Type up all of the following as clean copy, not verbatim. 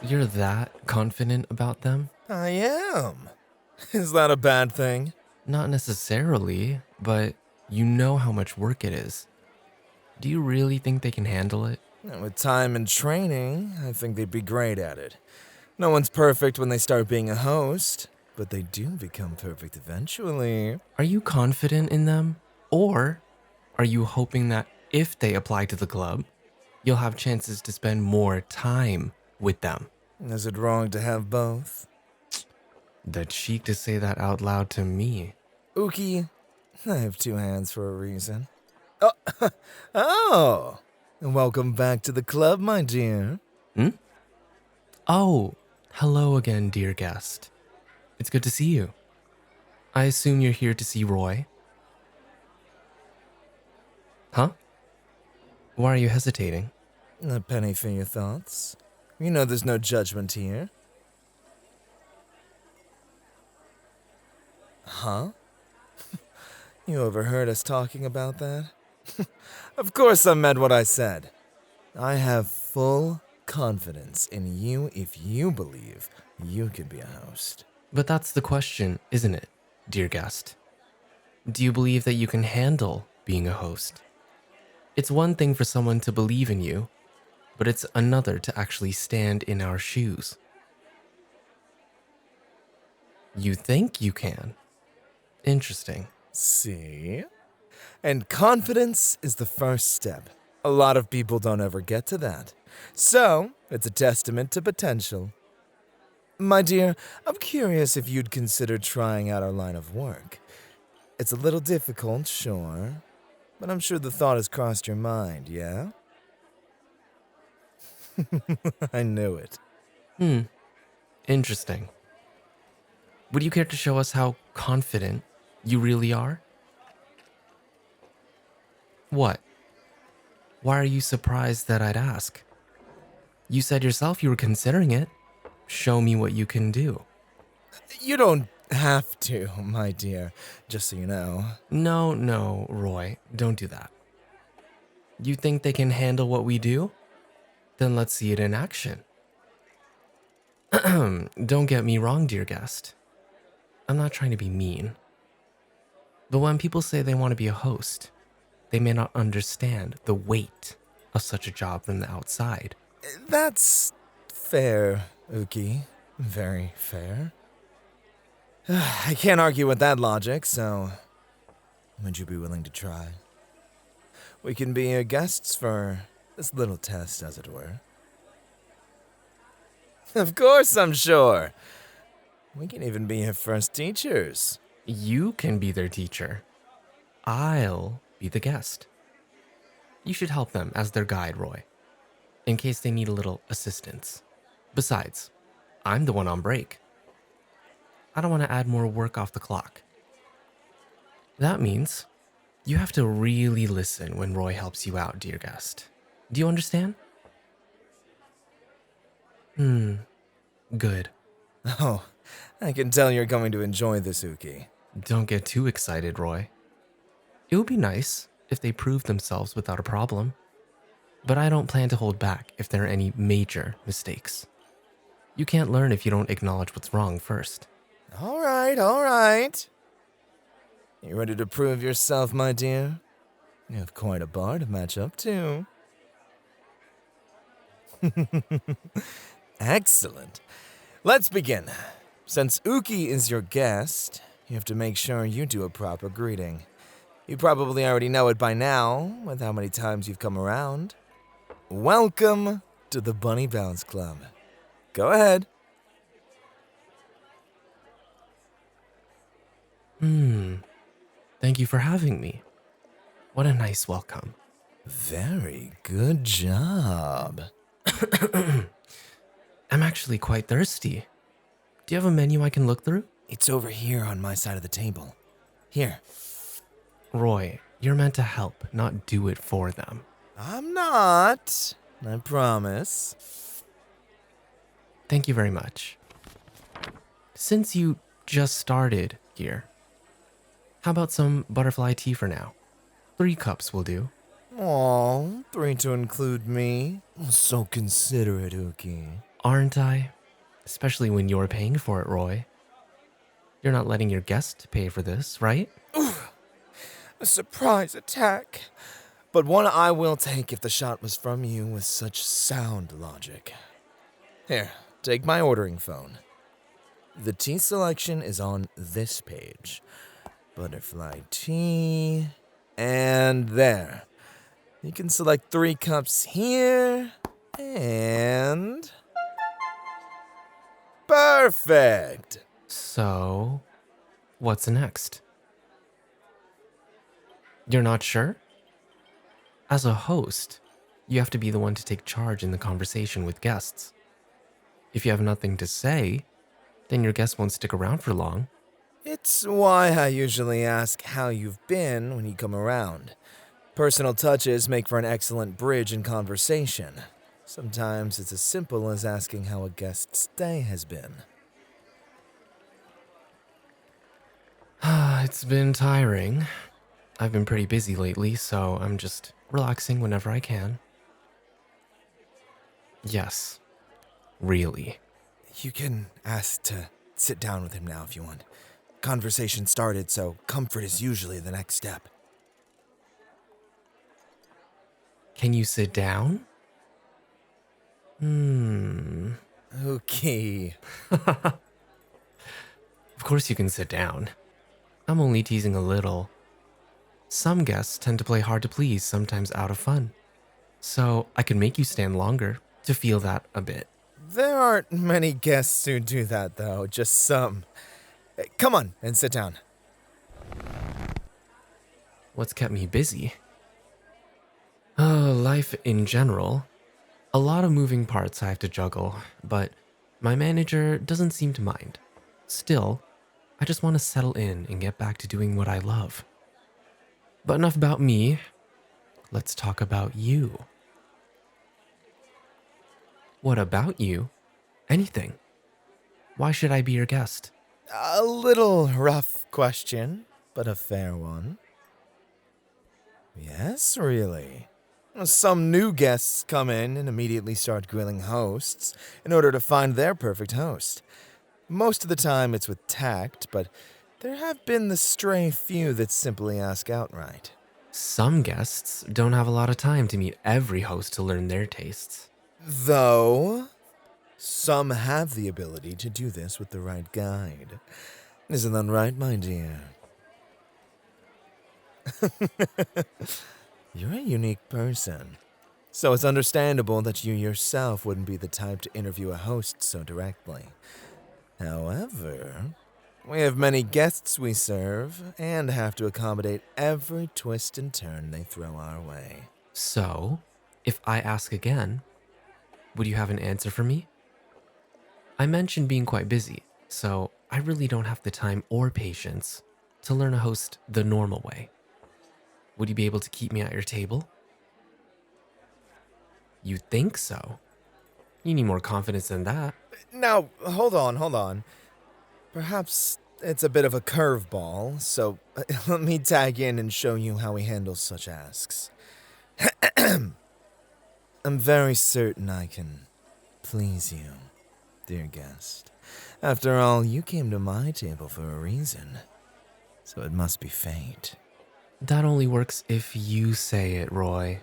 You're that confident about them? I am. Is that a bad thing? Not necessarily, but you know how much work it is. Do you really think they can handle it? With time and training, I think they'd be great at it. No one's perfect when they start being a host, but they do become perfect eventually. Are you confident in them? Or are you hoping that if they apply to the club, you'll have chances to spend more time with them? Is it wrong to have both? The cheek to say that out loud to me. Uki, I have two hands for a reason. Oh, oh! Welcome back to the club, my dear. Oh, hello again, dear guest. It's good to see you. I assume you're here to see Roy. Huh? Why are you hesitating? A penny for your thoughts. You know there's no judgment here. Huh? You overheard us talking about that? Of course I meant what I said. I have full confidence in you if you believe you can be a host. But that's the question, isn't it, dear guest? Do you believe that you can handle being a host? It's one thing for someone to believe in you, but it's another to actually stand in our shoes. You think you can? Interesting. See? And confidence is the first step. A lot of people don't ever get to that. So, it's a testament to potential. My dear, I'm curious if you'd consider trying out our line of work. It's a little difficult, sure, but I'm sure the thought has crossed your mind, yeah? I knew it. Interesting. Would you care to show us how confident you really are? What? Why are you surprised that I'd ask? You said yourself you were considering it. Show me what you can do. You don't have to, my dear, just so you know. No, Roy, don't do that. You think they can handle what we do? Then let's see it in action. Don't get me wrong, dear guest. I'm not trying to be mean. But when people say they want to be a host, they may not understand the weight of such a job from the outside. That's fair, Uki. Very fair. I can't argue with that logic, so would you be willing to try? We can be your guests for this little test, as it were. Of course, I'm sure. We can even be your first teachers. You can be their teacher. I'll be the guest. You should help them as their guide, Roy, in case they need a little assistance. Besides, I'm the one on break. I don't want to add more work off the clock. That means you have to really listen when Roy helps you out, dear guest. Do you understand? Good. Oh, I can tell you're going to enjoy this, Uki. Don't get too excited, Roy. It would be nice if they proved themselves without a problem, but I don't plan to hold back if there are any major mistakes. You can't learn if you don't acknowledge what's wrong first. All right. You ready to prove yourself, my dear? You have quite a bar to match up to. Excellent. Let's begin. Since Uki is your guest, you have to make sure you do a proper greeting. You probably already know it by now, with how many times you've come around. Welcome to the Bunny Bounce Club. Go ahead. Thank you for having me. What a nice welcome. Very good job. I'm actually quite thirsty. Do you have a menu I can look through? It's over here on my side of the table. Here. Roy, you're meant to help, not do it for them. I'm not. I promise. Thank you very much. Since you just started here, how about some butterfly tea for now? 3 cups will do. Aw, 3 to include me. So considerate, Uki. Aren't I? Especially when you're paying for it, Roy. You're not letting your guest pay for this, right? A surprise attack. But one I will take if the shot was from you with such sound logic. Here, take my ordering phone. The tea selection is on this page. Butterfly tea. And there. You can select 3 cups here. And... perfect! So, what's next? You're not sure? As a host, you have to be the one to take charge in the conversation with guests. If you have nothing to say, then your guest won't stick around for long. It's why I usually ask how you've been when you come around. Personal touches make for an excellent bridge in conversation. Sometimes it's as simple as asking how a guest's day has been. It's been tiring. I've been pretty busy lately, so I'm just relaxing whenever I can. Yes, really. You can ask to sit down with him now if you want. Conversation started, so comfort is usually the next step. Can you sit down? Okay. Of course you can sit down. I'm only teasing a little. Some guests tend to play hard to please, sometimes out of fun. So I could make you stand longer to feel that a bit. There aren't many guests who do that, though, just some. Come on and sit down. What's kept me busy? Life in general. A lot of moving parts I have to juggle, but my manager doesn't seem to mind. Still, I just want to settle in and get back to doing what I love. But enough about me. Let's talk about you. What about you? Anything. Why should I be your guest? A little rough question, but a fair one. Yes, really. Some new guests come in and immediately start grilling hosts in order to find their perfect host. Most of the time it's with tact, but there have been the stray few that simply ask outright. Some guests don't have a lot of time to meet every host to learn their tastes. Though, some have the ability to do this with the right guide. Isn't that right, my dear? You're a unique person, so it's understandable that you yourself wouldn't be the type to interview a host so directly. However, we have many guests we serve and have to accommodate every twist and turn they throw our way. So, if I ask again, would you have an answer for me? I mentioned being quite busy, so I really don't have the time or patience to learn a host the normal way. Would you be able to keep me at your table? You think so? You need more confidence than that. Now, hold on. Perhaps it's a bit of a curveball, so let me tag in and show you how we handle such asks. I'm very certain I can please you, dear guest. After all, you came to my table for a reason, so it must be fate. That only works if you say it, Roy.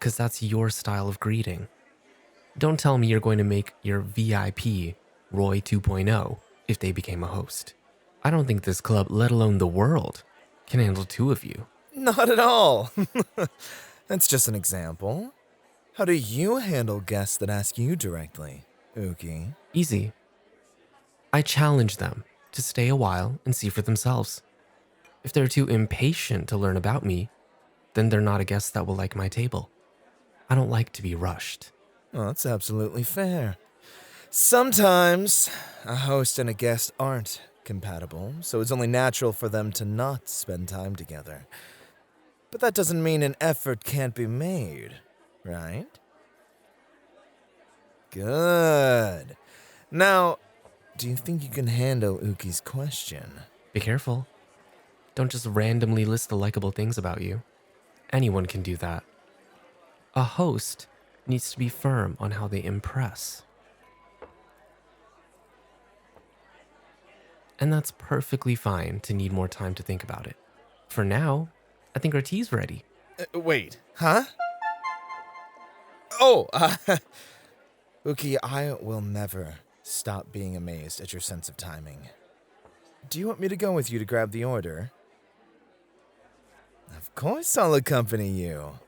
'Cause that's your style of greeting. Don't tell me you're going to make your VIP Roy 2.0 if they became a host. I don't think this club, let alone the world, can handle 2 of you. Not at all. That's just an example. How do you handle guests that ask you directly, Uki? Easy. I challenge them to stay a while and see for themselves. If they're too impatient to learn about me, then they're not a guest that will like my table. I don't like to be rushed. Well, that's absolutely fair. Sometimes a host and a guest aren't compatible, so it's only natural for them to not spend time together. But that doesn't mean an effort can't be made, right? Good. Now, do you think you can handle Uki's question? Be careful. Don't just randomly list the likable things about you. Anyone can do that. A host needs to be firm on how they impress. And that's perfectly fine to need more time to think about it. For now, I think our tea's ready. Wait, huh? Oh, Uki, I will never stop being amazed at your sense of timing. Do you want me to go with you to grab the order? Of course I'll accompany you.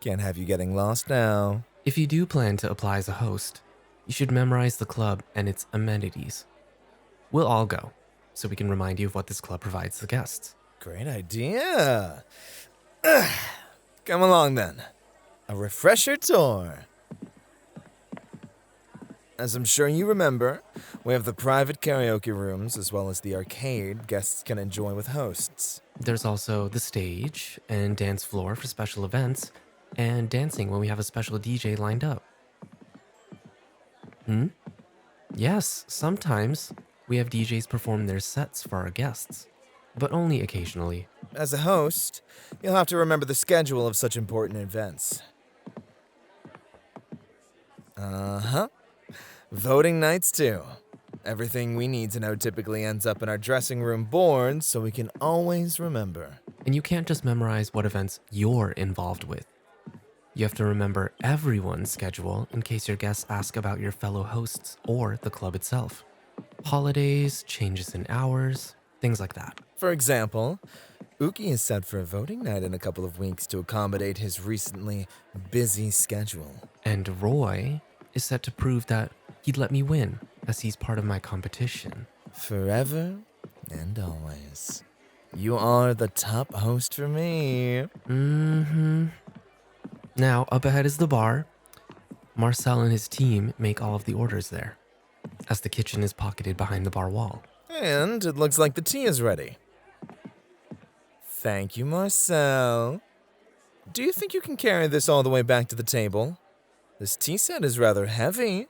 Can't have you getting lost now. If you do plan to apply as a host, you should memorize the club and its amenities. We'll all go, so we can remind you of what this club provides the guests. Great idea. Come along then. A refresher tour. As I'm sure you remember, we have the private karaoke rooms as well as the arcade guests can enjoy with hosts. There's also the stage and dance floor for special events, and dancing when we have a special DJ lined up. Yes, sometimes we have DJs perform their sets for our guests, but only occasionally. As a host, you'll have to remember the schedule of such important events. Voting nights, too. Everything we need to know typically ends up in our dressing room boards, so we can always remember. And you can't just memorize what events you're involved with. You have to remember everyone's schedule in case your guests ask about your fellow hosts or the club itself. Holidays, changes in hours, things like that. For example, Uki is set for a voting night in a couple of weeks to accommodate his recently busy schedule. And Roy is set to prove that he'd let me win, as he's part of my competition. Forever and always. You are the top host for me. Now, up ahead is the bar. Marcel and his team make all of the orders there, as the kitchen is pocketed behind the bar wall. And it looks like the tea is ready. Thank you, Marcel. Do you think you can carry this all the way back to the table? This tea set is rather heavy,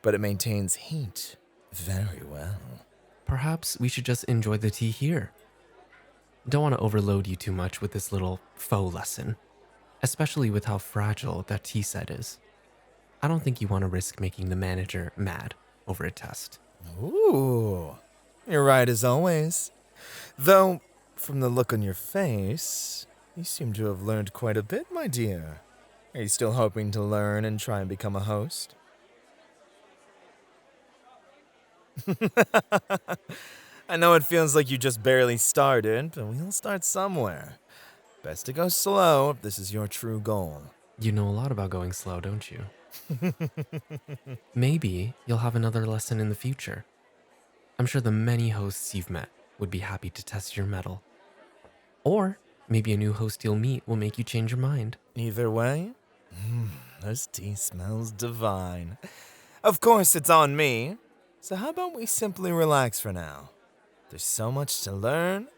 but it maintains heat very well. Perhaps we should just enjoy the tea here. Don't want to overload you too much with this little faux lesson, especially with how fragile that tea set is. I don't think you want to risk making the manager mad over a test. Ooh, you're right as always. Though, from the look on your face, you seem to have learned quite a bit, my dear. Are you still hoping to learn and try and become a host? I know it feels like you just barely started, but we'll start somewhere. Best to go slow if this is your true goal. You know a lot about going slow, don't you? Maybe you'll have another lesson in the future. I'm sure the many hosts you've met would be happy to test your mettle. Or maybe a new host you'll meet will make you change your mind. Either way, this tea smells divine. Of course, it's on me. So how about we simply relax for now? There's so much to learn,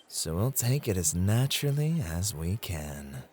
so we'll take it as naturally as we can.